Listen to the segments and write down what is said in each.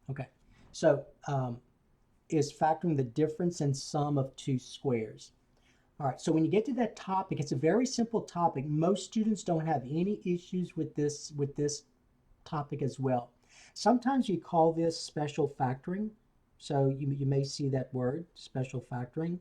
Okay, so is factoring the difference and sum of two squares. All right, so when you get to that topic, it's a very simple topic. Most students don't have any issues with this topic as well. Sometimes you call this special factoring. So you may see that word, special factoring.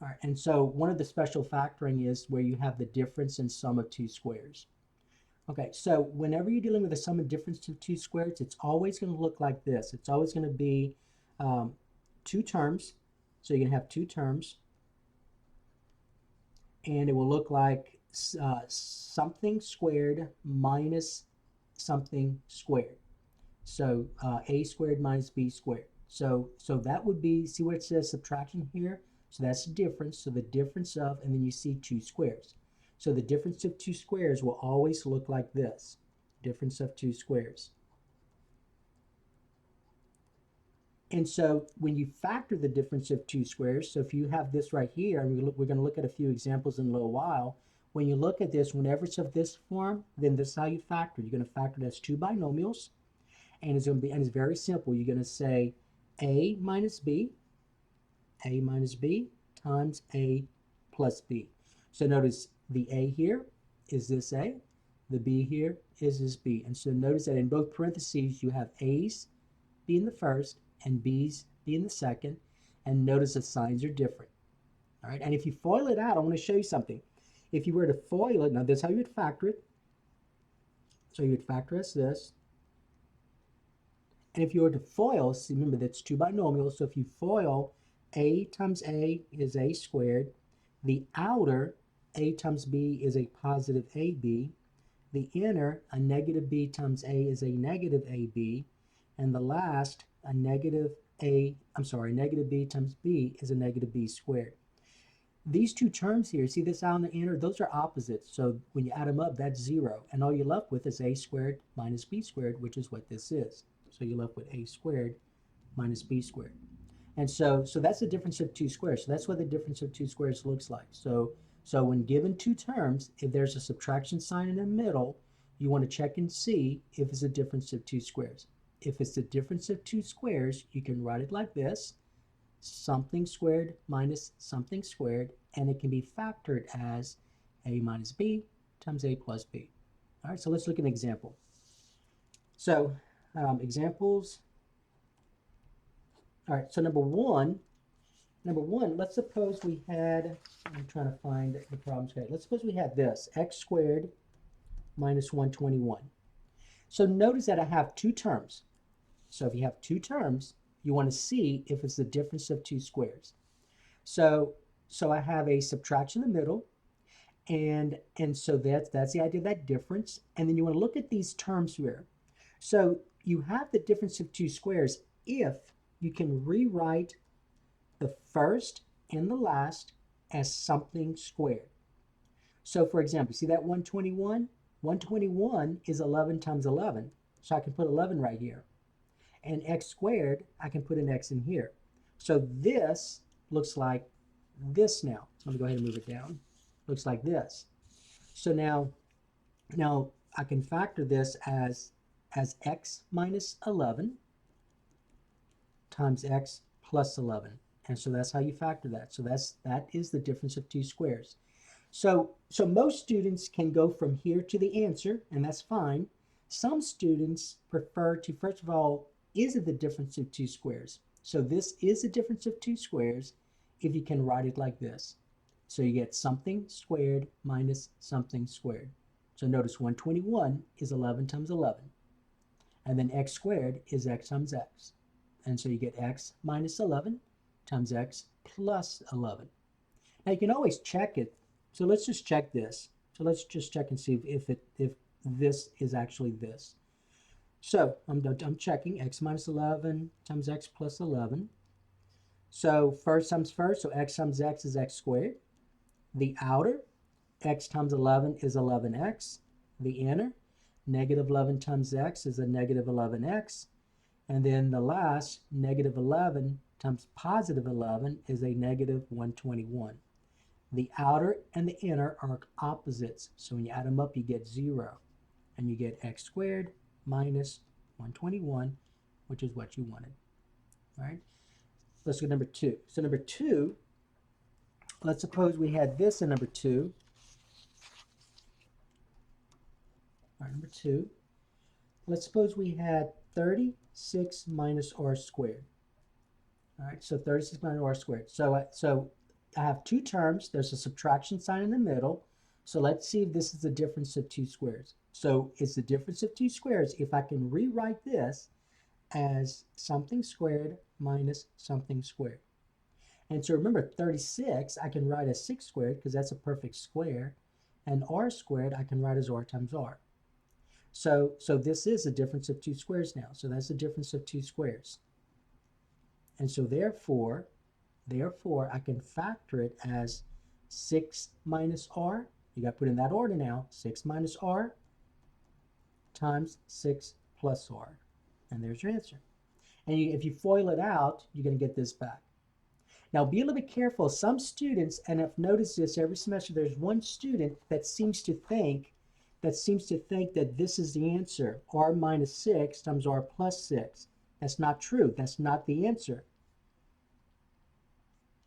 All right, and so one of the special factoring is where you have the difference and sum of two squares. Okay, so whenever you're dealing with the sum and difference of two squares, it's always going to look like this. It's always going to be um, two terms. So you're going to have two terms, and it will look like something squared minus something squared. So a squared minus b squared. So that would be, see where it says subtraction here? So that's the difference. So the difference of, and then you see two squares. So the difference of two squares will always look like this. Difference of two squares. And so when you factor the difference of two squares, so if you have this right here, and we're going to look at a few examples in a little while. When you look at this, whenever it's of this form, then this is how you factor. You're going to factor it as two binomials. And it's going to be, and it's very simple. You're going to say a minus b times a plus b. So notice the a here is this a, the b here is this b. And so notice that in both parentheses you have a's being the first and b's being the second. And notice the signs are different. All right, and if you FOIL it out, I want to show you something. If you were to FOIL it, now this is how you would factor it. So you would factor as this. And if you were to FOIL, see, remember that's two binomials, so if you FOIL, a times a is a squared. The outer, a times b is a positive ab. The inner, a negative b times a is a negative ab. And the last, a negative b times b is a negative b squared. These two terms here, see this out in the inner, those are opposites. So when you add them up, that's 0. And all you're left with is a squared minus b squared, which is what this is. So you're left with a squared minus b squared. And so that's the difference of two squares. So that's what the difference of two squares looks like. So when given two terms, if there's a subtraction sign in the middle, you want to check and see if it's a difference of two squares. If it's the difference of two squares, you can write it like this: something squared minus something squared, and it can be factored as a minus b times a plus b. All right, so let's look at an example. So examples. All right, so number one, let's suppose we had, I'm trying to find the problem state. Let's suppose we had this, x squared minus 121. So notice that I have two terms. So if you have two terms, you want to see if it's the difference of two squares. So I have a subtraction in the middle, and so that's the idea of that difference. And then you want to look at these terms here. So you have the difference of two squares if you can rewrite the first and the last as something squared. So for example, see that 121? 121 is 11 times 11. So I can put 11 right here. And x squared, I can put an x in here. So this looks like this now. So let me go ahead and move it down. Looks like this. So now I can factor this as x minus 11 times x plus 11. And so that's how you factor that. So that is the difference of two squares. So most students can go from here to the answer, and that's fine. Some students prefer to, first of all, is it the difference of two squares? So this is the difference of two squares if you can write it like this. So you get something squared minus something squared. So notice 121 is 11 times 11. And then x squared is x times x. And so you get x minus 11 times x plus 11. Now you can always check it. So let's just check this. So let's just check and see if this is actually this. So I'm checking x minus 11 times x plus 11. So first times first, so x times x is x squared. The outer, x times 11 is 11x. The inner, negative 11 times x is a negative 11x. And then the last, negative 11 times positive 11 is a negative 121. The outer and the inner are opposites. So when you add them up, you get 0. And you get x squared minus 121, which is what you wanted. All right, let's go to number 2. So number 2, let's suppose we had this in number 2. All right, number 2. Let's suppose we had 36 minus r squared. All right, so 36 minus r squared. So I have two terms. There's a subtraction sign in the middle. So let's see if this is the difference of two squares. So it's the difference of two squares if I can rewrite this as something squared minus something squared. And so remember, 36 I can write as 6 squared because that's a perfect square. And r squared I can write as r times r. So this is a difference of two squares now. So that's the difference of two squares. And so therefore, I can factor it as 6 minus r. You got to put in that order now. 6 minus r times 6 plus r. And there's your answer. And if you FOIL it out, you're going to get this back. Now be a little bit careful. Some students, and I've noticed this every semester, there's one student that seems to think that this is the answer. R minus 6 times r plus 6. That's not true. That's not the answer.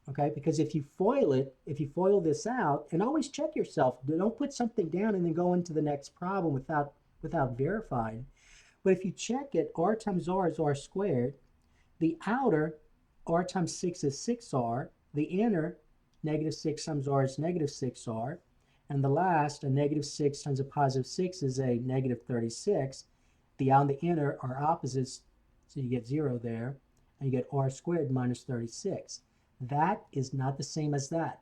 Okay, because if you FOIL this out, and always check yourself. Don't put something down and then go into the next problem without verifying. But if you check it, r times r is r squared. The outer, r times 6 is 6r. The inner, negative 6 times r is negative 6r. And the last, a negative 6 times a positive 6 is a negative 36. The out and the inner are opposites, so you get 0 there. And you get r squared minus 36. That is not the same as that.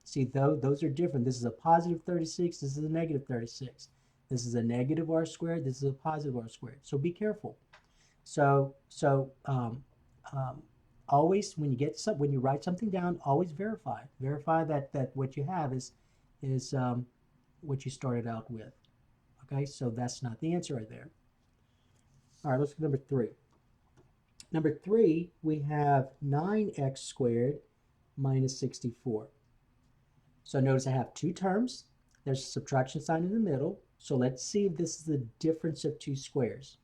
See, those are different. This is a positive 36. This is a negative 36. This is a negative r squared. This is a positive r squared. So be careful. Always when you write something down, always verify. Verify that what you have is what you started out with. Okay, so that's not the answer right there. All right, let's go to number 3. Number 3, we have 9x squared minus 64. So notice I have two terms. There's a subtraction sign in the middle. So let's see if this is the difference of two squares.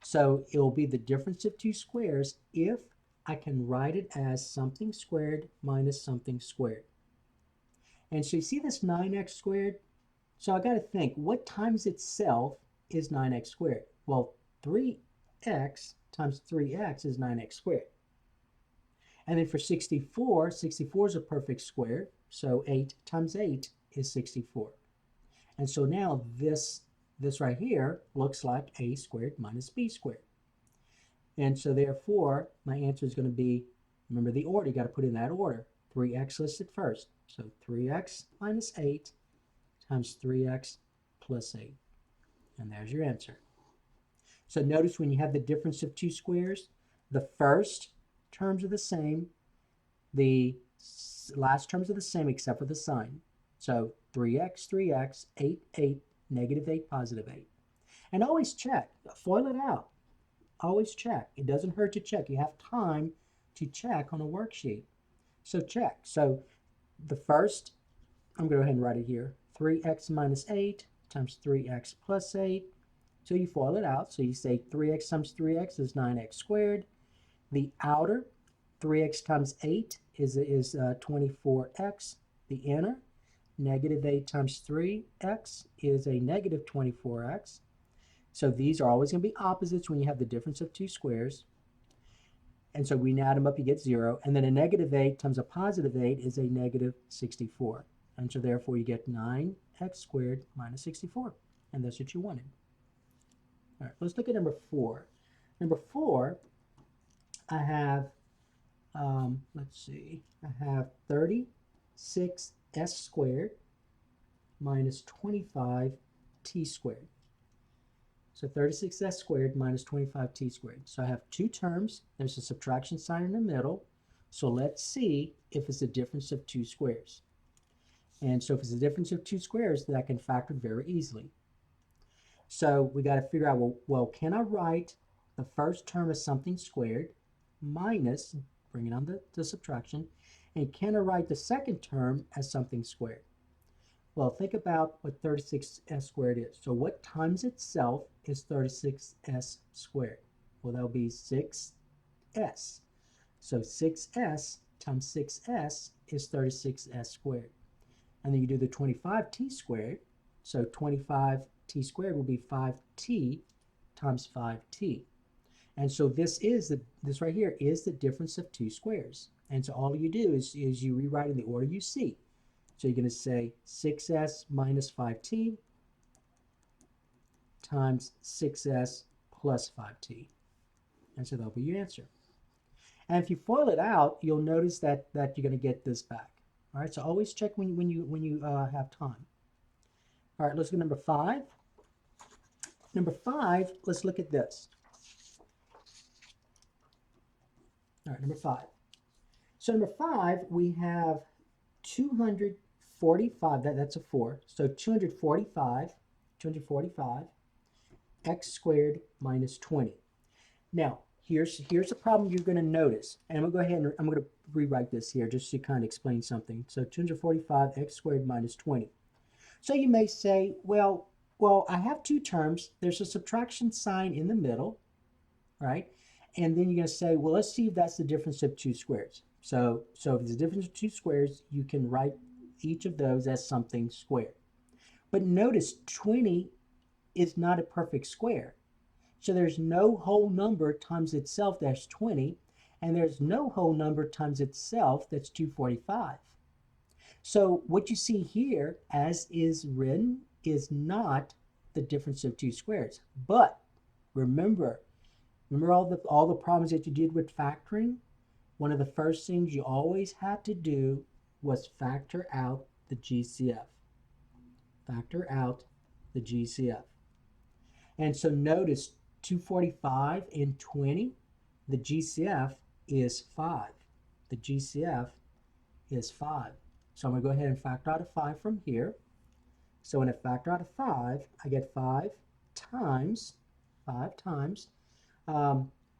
So it will be the difference of two squares if I can write it as something squared minus something squared. And so you see this 9x squared? So I got to think, what times itself is 9x squared? Well, 3x times 3x is 9x squared. And then for 64 is a perfect square, so 8 times 8 is 64. And so now this right here looks like a squared minus b squared. And so therefore, my answer is going to be, remember the order, you got to put in that order. 3x listed first. So 3x minus 8 times 3x plus 8. And there's your answer. So notice when you have the difference of two squares, the first terms are the same, the last terms are the same except for the sign. So 3x, 8, 8, negative 8, positive 8. And always check, FOIL it out. Always check. It doesn't hurt to check. You have time to check on a worksheet. So check. So the first, I'm going to go ahead and write it here. 3x minus 8 times 3x plus 8. So you FOIL it out. So you say 3x times 3x is 9x squared. The outer, 3x times 8 is 24x. The inner, negative 8 times 3x is a negative 24x. So these are always going to be opposites when you have the difference of two squares. And so when you add them up, you get 0. And then a negative 8 times a positive 8 is a negative 64. And so therefore you get 9x squared minus 64. And that's what you wanted. All right, let's look at number 4. Number 4, I have, let's see, I have 36s squared minus 25t squared. So 36s squared minus 25t squared. So I have two terms. There's a subtraction sign in the middle. So let's see if it's a difference of two squares. And so if it's a difference of two squares, then I can factor very easily. So we got to figure out, well, can I write the first term as something squared minus, bring it on the subtraction, and can I write the second term as something squared? Well, think about what 36s squared is. So what times itself is 36s squared? Well, that'll be 6s. So 6s times 6s is 36s squared. And then you do the 25t squared. So 25t squared will be 5t times 5t. And so this right here is the difference of two squares. And so all you do is you rewrite in the order you see. So you're going to say 6s minus 5t times 6s plus 5t. And so that'll be your answer. And if you FOIL it out, you'll notice that you're going to get this back. All right, so always check when you have time. All right, let's go to number 5. Number 5, let's look at this. All right, number 5. So number 5, we have 245, that's a 4. So 245 x squared minus 20. Now, here's a problem you're going to notice. And I'm going to go ahead and I'm going to rewrite this here just to kind of explain something. So 245 x squared minus 20. So you may say, well, I have two terms. There's a subtraction sign in the middle, right? And then you're going to say, well, let's see if that's the difference of two squares. So if it's the difference of two squares, you can write each of those as something squared. But notice 20 is not a perfect square. So there's no whole number times itself that's 20, and there's no whole number times itself that's 245. So what you see here, as is written, is not the difference of two squares. But remember all the problems that you did with factoring? One of the first things you always had to do was factor out the GCF. Factor out the GCF. And so notice 245 and 20, the GCF is 5. The GCF is 5. So I'm going to go ahead and factor out a 5 from here. So when I factor out a 5, I get 5 times.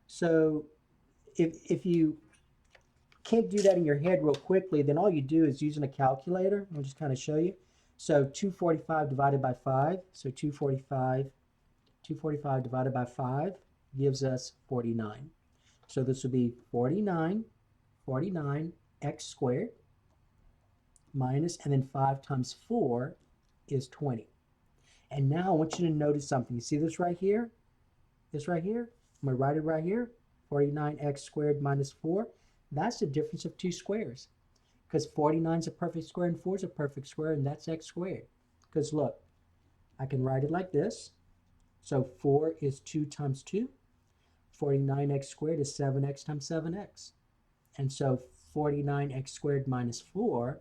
So if you can't do that in your head real quickly, then all you do is using a calculator. I'll just kind of show you. So 245 divided by 5. So 245 divided by 5 gives us 49. So this would be 49 x squared minus, and then 5 times 4 is 20. And now I want you to notice something. You see this right here? This right here? I'm going to write it right here. 49x squared minus 4. That's the difference of two squares. Because 49 is a perfect square and 4 is a perfect square, and that's x squared. Because look, I can write it like this. So 4 is 2 times 2. 49x squared is 7x times 7x. And so 49x squared minus 4,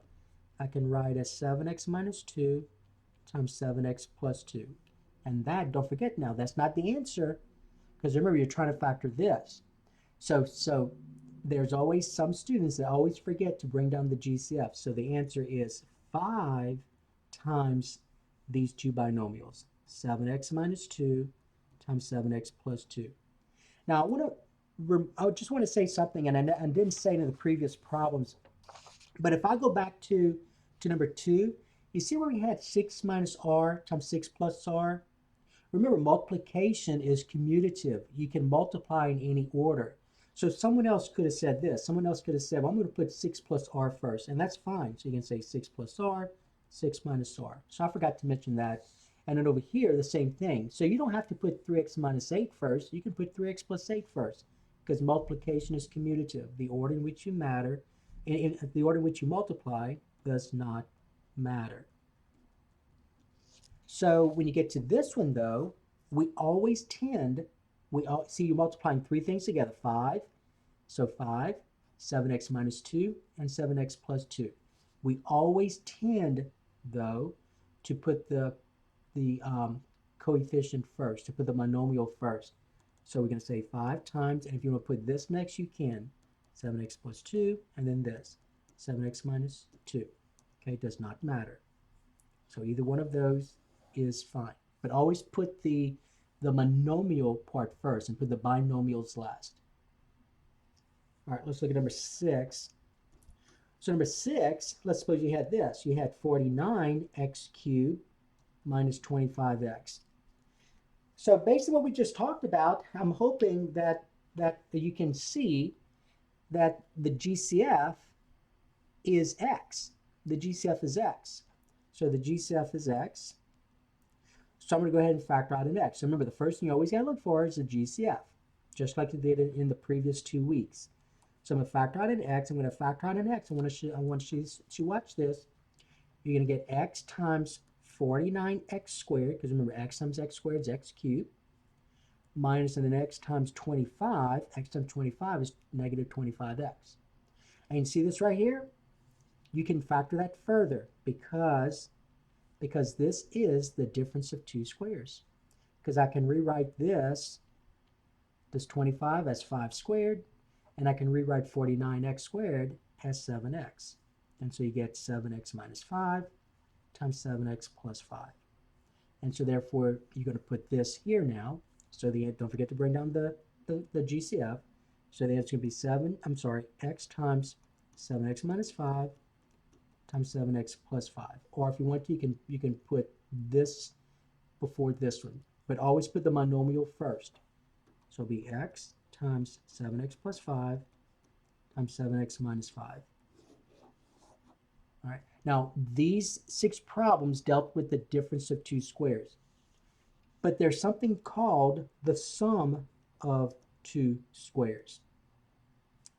I can write as 7x minus 2 times 7x plus 2. And that, don't forget now, that's not the answer. Because remember, you're trying to factor this. So there's always some students that always forget to bring down the GCF. So the answer is 5 times these two binomials. 7x minus 2 times 7x plus 2. Now, I just want to say something, and I didn't say it in the previous problems, but if I go back to number 2, you see where we had 6 minus r times 6 plus r? Remember, multiplication is commutative. You can multiply in any order. So someone else could have said this. Someone else could have said, well, I'm going to put 6 plus r first, and that's fine. So you can say 6 plus r, 6 minus r. So I forgot to mention that. And then over here, the same thing. So you don't have to put 3x minus 8 first. You can put 3x plus 8 first, because multiplication is commutative. The order in which you the order in which you multiply does not matter. So when you get to this one, though, we always tend, see you multiplying three things together. 5, so 5, 7x minus 2, and 7x plus 2. We always tend, though, to put the coefficient first, to put the monomial first. So we're going to say 5 times, and if you want to put this next, you can. 7x plus 2, and then this, 7x minus 2. Okay, it does not matter. So either one of those is fine. But always put the monomial part first and put the binomials last. All right, let's look at number 6. So number 6, let's suppose you had this. You had 49x cubed minus 25x. So based on what we just talked about, I'm hoping that you can see that the GCF is x. The GCF is x. So the GCF is x. So I'm going to go ahead and factor out an x. So remember, the first thing you always got to look for is the GCF, just like you did in the previous 2 weeks. So I'm going to factor out an x. I'm going to factor out an x. I want you to watch this. You're going to get x times 49x squared, because remember, x times x squared is x cubed, minus and then x times 25. X times 25 is negative 25x. And you see this right here? You can factor that further because this is the difference of 2 squares. Because I can rewrite this 25 as 5 squared, and I can rewrite 49x squared as 7x. And so you get 7x minus 5 times 7x plus 5. And so therefore, you're going to put this here now. So don't forget to bring down the GCF. So the answer is going to be x times 7x minus 5 times 7x plus 5. Or if you want to, you can put this before this one. But always put the monomial first. So it'll be x times 7x plus 5 times 7x minus 5. All right. Now, these 6 problems dealt with the difference of 2 squares. But there's something called the sum of 2 squares.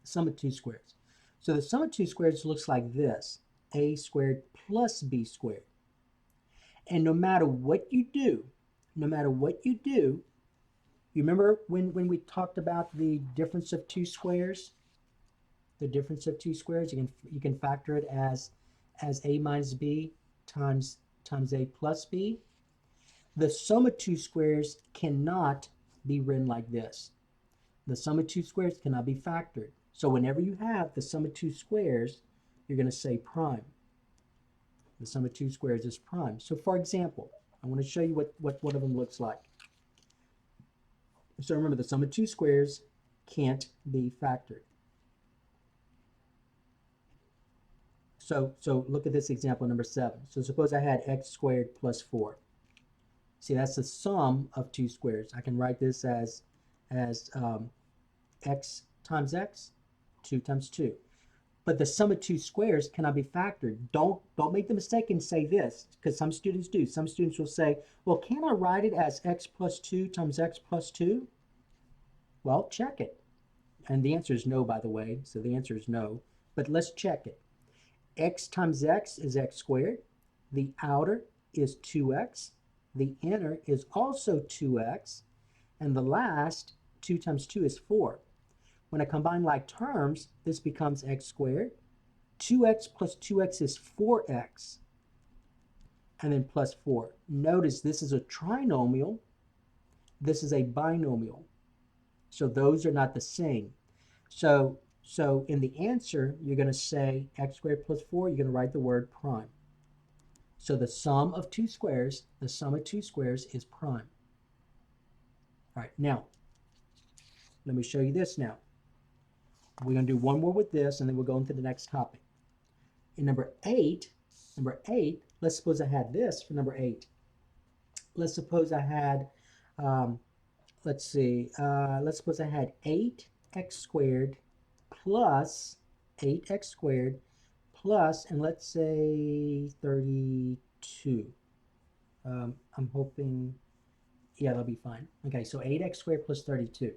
Sum of 2 squares. So the sum of 2 squares looks like this. A squared plus b squared. And no matter what you do, you remember when we talked about the difference of 2 squares? The difference of 2 squares, you can factor it as a minus b times a plus b. The sum of 2 squares cannot be written like this. The sum of 2 squares cannot be factored. So whenever you have the sum of 2 squares, you're going to say prime. The sum of 2 squares is prime. So for example, I want to show you what one of them looks like. So remember, the sum of 2 squares can't be factored. So look at this example number 7. So suppose I had x squared plus 4. See, that's the sum of 2 squares. I can write this as x times x, 2 times 2. But the sum of 2 squares cannot be factored. Don't make the mistake and say this, because some students do. Some students will say, well, can I write it as x plus 2 times x plus 2? Well, check it. And the answer is no, by the way. So the answer is no. But let's check it. X times x is x squared. The outer is 2x. The inner is also 2x. And the last, 2 times 2 is 4. When I combine like terms, this becomes x squared. 2x plus 2x is 4x. And then plus 4. Notice this is a trinomial. This is a binomial. So those are not the same. So in the answer, you're going to say x squared plus 4. You're going to write the word prime. So the sum of 2 squares is prime. All right, now, let me show you this now. We're going to do one more with this, and then we'll go into the next topic. In number 8, let's suppose I had this for number 8. Let's suppose I had, let's suppose I had 8x squared plus 8x squared plus, and let's say 32. I'm hoping, yeah, that'll be fine. Okay, so 8x squared plus 32.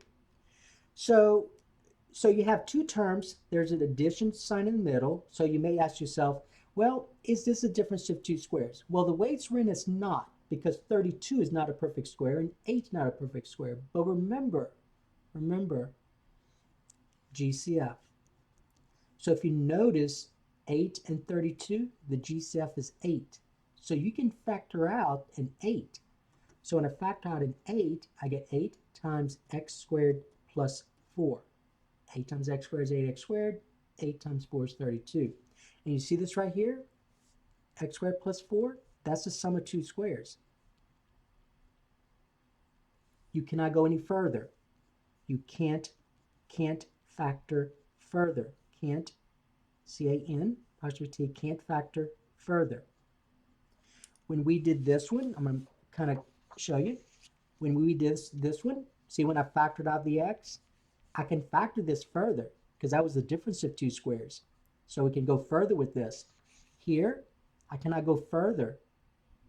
So you have 2 terms. There's an addition sign in the middle. So you may ask yourself, well, is this a difference of 2 squares? Well, the way it's written is not, because 32 is not a perfect square and 8 is not a perfect square. But remember, GCF. So if you notice 8 and 32, the GCF is 8. So you can factor out an 8. So when I factor out an 8, I get 8 times x squared plus 4. 8 times x squared is 8x squared. 8 times 4 is 32. And you see this right here? X squared plus 4, that's the sum of 2 squares. You cannot go any further. You can't factor further. Can't C-A-N apostrophe T, can't factor further. When we did this one, I'm going to kind of show you. When we did this one, see when I factored out the x, I can factor this further because that was the difference of two squares. So we can go further with this. Here, I cannot go further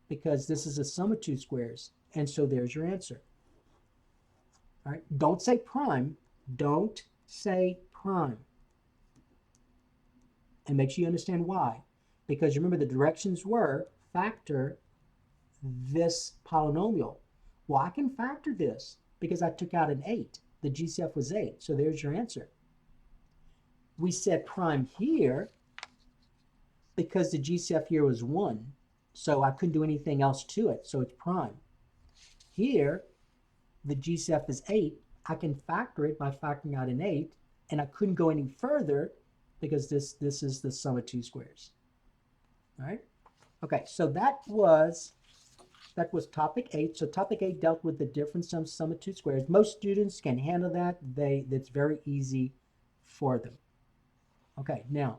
because this is a sum of two squares. And so there's your answer. All right, don't say prime. Don't say prime. And make sure you understand why. Because remember the directions were factor this polynomial. Well, I can factor this because I took out an 8. The GCF was 8. So there's your answer. We said prime here because the GCF here was 1. So I couldn't do anything else to it. So it's prime. Here, the GCF is 8. I can factor it by factoring out an 8. And I couldn't go any further because this is the sum of two squares. All right? Okay, so that was topic 8. So topic 8 dealt with the difference of sum of two squares. Most students can handle that. That's very easy for them. Okay, now